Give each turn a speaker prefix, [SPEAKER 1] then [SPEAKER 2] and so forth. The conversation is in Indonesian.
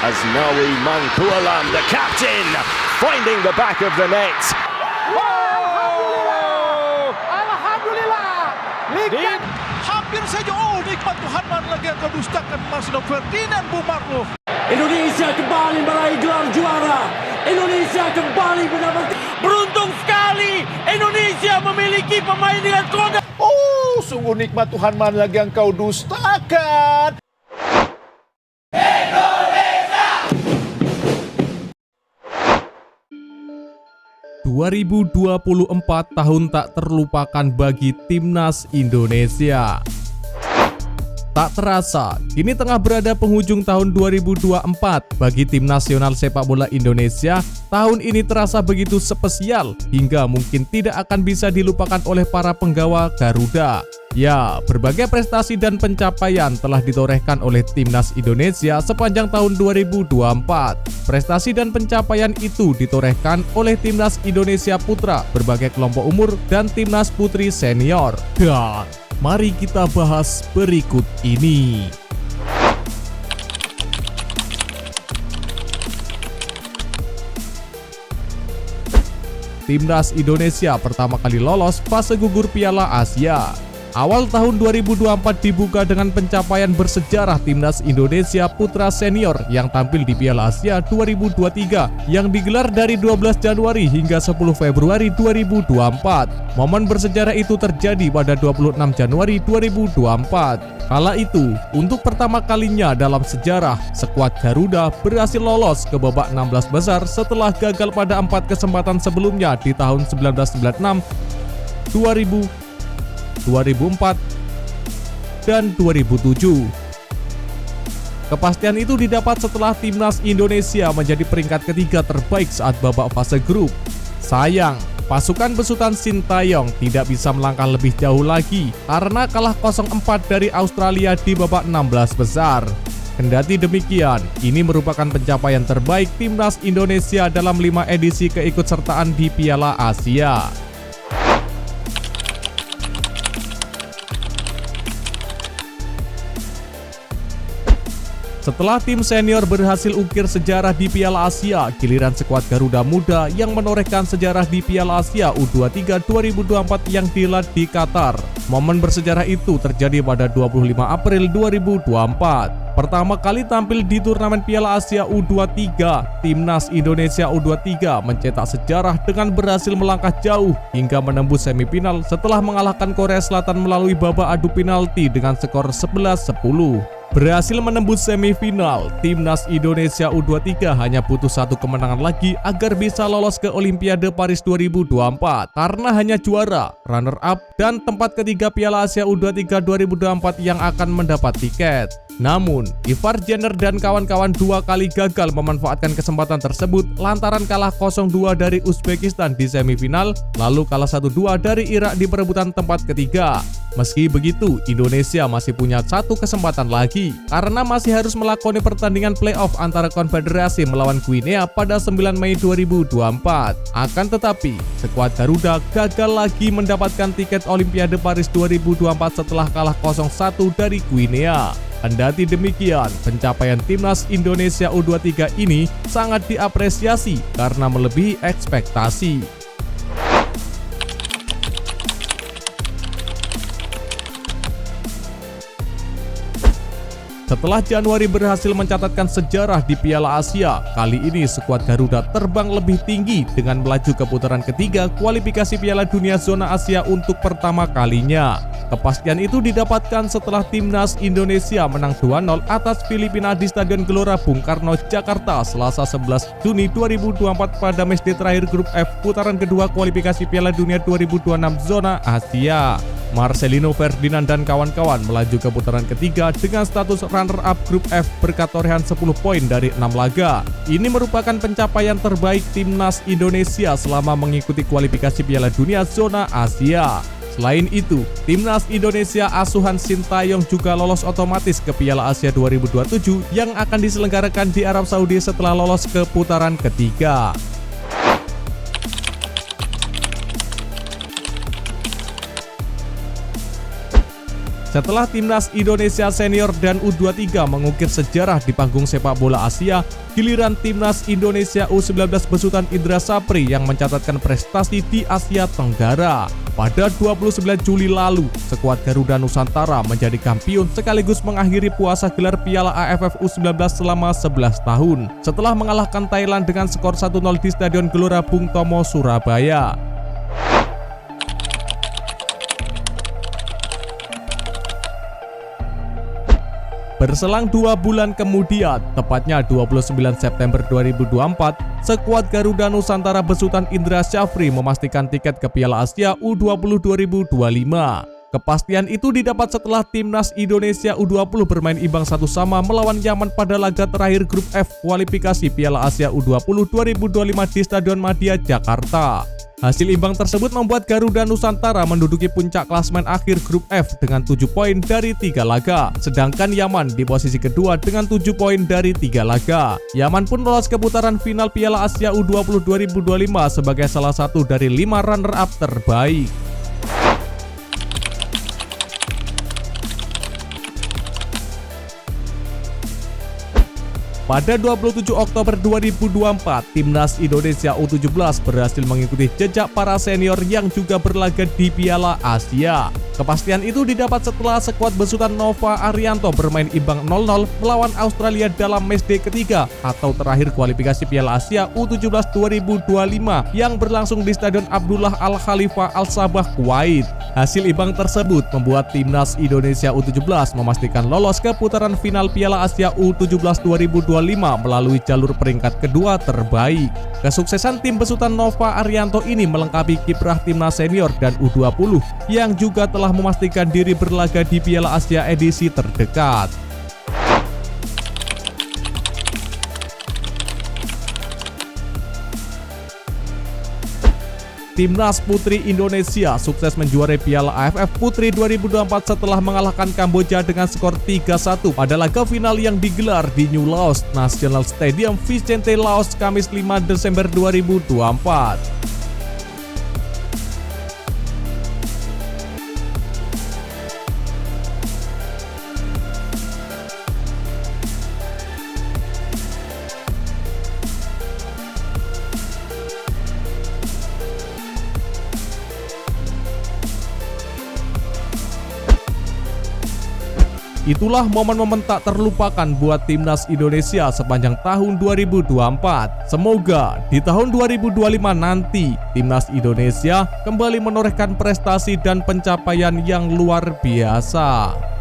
[SPEAKER 1] Asnawi Mangkualam, the captain, finding the back of the net.
[SPEAKER 2] Alhamdulillah. Liga
[SPEAKER 3] Hampir saja nikmat Tuhan lagi yang kau dustakan Marcelo Ferdinand Bumarlo.
[SPEAKER 4] Indonesia kembali meraih gelar juara. Indonesia kembali mendapatkan. Beruntung sekali Indonesia memiliki pemain dengan kode.
[SPEAKER 3] Sungguh nikmat Tuhan lagi yang kau dustakan.
[SPEAKER 5] 2024 tahun tak terlupakan bagi timnas Indonesia. Tak terasa, kini tengah berada penghujung tahun 2024 bagi tim nasional sepak bola Indonesia. Tahun ini terasa begitu spesial hingga mungkin tidak akan bisa dilupakan oleh para penggawa Garuda. Ya, berbagai prestasi dan pencapaian telah ditorehkan oleh timnas Indonesia sepanjang tahun 2024. Prestasi dan pencapaian itu ditorehkan oleh timnas Indonesia Putra berbagai kelompok umur dan timnas Putri Senior. Dan mari kita bahas berikut ini. Timnas Indonesia pertama kali lolos fase gugur Piala Asia. Awal tahun 2024 dibuka dengan pencapaian bersejarah timnas Indonesia Putra Senior yang tampil di Piala Asia 2023 yang digelar dari 12 Januari hingga 10 Februari 2024. Momen bersejarah itu terjadi pada 26 Januari 2024. Kala itu, untuk pertama kalinya dalam sejarah, skuad Garuda berhasil lolos ke babak 16 besar setelah gagal pada 4 kesempatan sebelumnya di tahun 1996, 2004, dan 2007. Kepastian itu didapat setelah timnas Indonesia menjadi peringkat ketiga terbaik saat babak fase grup. Sayang, pasukan besutan Sintayong tidak bisa melangkah lebih jauh lagi karena kalah 0-4 dari Australia di babak 16 besar. Kendati demikian, ini merupakan pencapaian terbaik timnas Indonesia dalam 5 edisi keikutsertaan di Piala Asia. Setelah tim senior berhasil ukir sejarah di Piala Asia, giliran skuad Garuda Muda yang menorehkan sejarah di Piala Asia U23 2024 yang digelar di Qatar. Momen bersejarah itu terjadi pada 25 April 2024. Pertama kali tampil di turnamen Piala Asia U23, timnas Indonesia U23 mencetak sejarah dengan berhasil melangkah jauh hingga menembus semifinal setelah mengalahkan Korea Selatan melalui babak adu penalti dengan skor 11-10. Berhasil menembus semifinal, timnas Indonesia U23 hanya butuh satu kemenangan lagi agar bisa lolos ke Olimpiade Paris 2024 karena hanya juara, runner-up, dan tempat ketiga Piala Asia U23 2024 yang akan mendapat tiket. Namun, Ivar Jenner dan kawan-kawan dua kali gagal memanfaatkan kesempatan tersebut lantaran kalah 0-2 dari Uzbekistan di semifinal, lalu kalah 1-2 dari Irak di perebutan tempat ketiga. Meski begitu, Indonesia masih punya satu kesempatan lagi karena masih harus melakoni pertandingan playoff antara Konfederasi melawan Guinea pada 9 Mei 2024. Akan tetapi, skuad Garuda gagal lagi mendapatkan tiket Olimpiade Paris 2024 setelah kalah 0-1 dari Guinea. Kendati demikian, pencapaian timnas Indonesia U23 ini sangat diapresiasi karena melebihi ekspektasi. Setelah Januari berhasil mencatatkan sejarah di Piala Asia, kali ini skuad Garuda terbang lebih tinggi dengan melaju ke putaran ketiga kualifikasi Piala Dunia Zona Asia untuk pertama kalinya. Kepastian itu didapatkan setelah timnas Indonesia menang 2-0 atas Filipina di Stadion Gelora Bung Karno, Jakarta, Selasa 11 Juni 2024 pada matchday terakhir grup F putaran kedua kualifikasi Piala Dunia 2026 Zona Asia. Marcelino Ferdinand dan kawan-kawan melaju ke putaran ketiga dengan status runner-up grup F berkat torehan 10 poin dari 6 laga. Ini merupakan pencapaian terbaik timnas Indonesia selama mengikuti kualifikasi Piala Dunia Zona Asia. Selain itu, timnas Indonesia asuhan Sintayong juga lolos otomatis ke Piala Asia 2027 yang akan diselenggarakan di Arab Saudi setelah lolos ke putaran ketiga. Setelah timnas Indonesia senior dan U23 mengukir sejarah di panggung sepak bola Asia, giliran timnas Indonesia U19 besutan Indra Sapri yang mencatatkan prestasi di Asia Tenggara. Pada 29 Juli lalu, skuad Garuda Nusantara menjadi kampiun sekaligus mengakhiri puasa gelar Piala AFF U19 selama 11 tahun setelah mengalahkan Thailand dengan skor 1-0 di Stadion Gelora Bung Tomo, Surabaya. Berselang 2 bulan kemudian, tepatnya 29 September 2024, skuad Garuda Nusantara besutan Indra Syafri memastikan tiket ke Piala Asia U20 2025. Kepastian itu didapat setelah timnas Indonesia U20 bermain imbang 1-1 melawan Yaman pada laga terakhir grup F kualifikasi Piala Asia U20 2025 di Stadion Madia, Jakarta. Hasil imbang tersebut membuat Garuda Nusantara menduduki puncak klasemen akhir grup F dengan 7 poin dari 3 laga. Sedangkan Yaman di posisi kedua dengan 7 poin dari 3 laga. Yaman pun lolos ke putaran final Piala Asia U20 2025 sebagai salah satu dari 5 runner-up terbaik. Pada 27 Oktober 2024, timnas Indonesia U17 berhasil mengikuti jejak para senior yang juga berlaga di Piala Asia. Kepastian itu didapat setelah skuad besutan Nova Arianto bermain imbang 0-0 melawan Australia dalam matchday ketiga atau terakhir kualifikasi Piala Asia U17 2025 yang berlangsung di Stadion Abdullah Al Khalifa Al Sabah, Kuwait. Hasil imbang tersebut membuat timnas Indonesia U17 memastikan lolos ke putaran final Piala Asia U17 2025 melalui jalur peringkat kedua terbaik. Kesuksesan tim besutan Nova Arianto ini melengkapi kiprah timnas senior dan U20 yang juga telah memastikan diri berlaga di Piala Asia edisi terdekat. Timnas Putri Indonesia sukses menjuarai Piala AFF Putri 2024 setelah mengalahkan Kamboja dengan skor 3-1 pada laga final yang digelar di New Laos National Stadium, Vicente, Laos, Kamis 5 Desember 2024. Itulah momen-momen tak terlupakan buat timnas Indonesia sepanjang tahun 2024. Semoga di tahun 2025 nanti timnas Indonesia kembali menorehkan prestasi dan pencapaian yang luar biasa.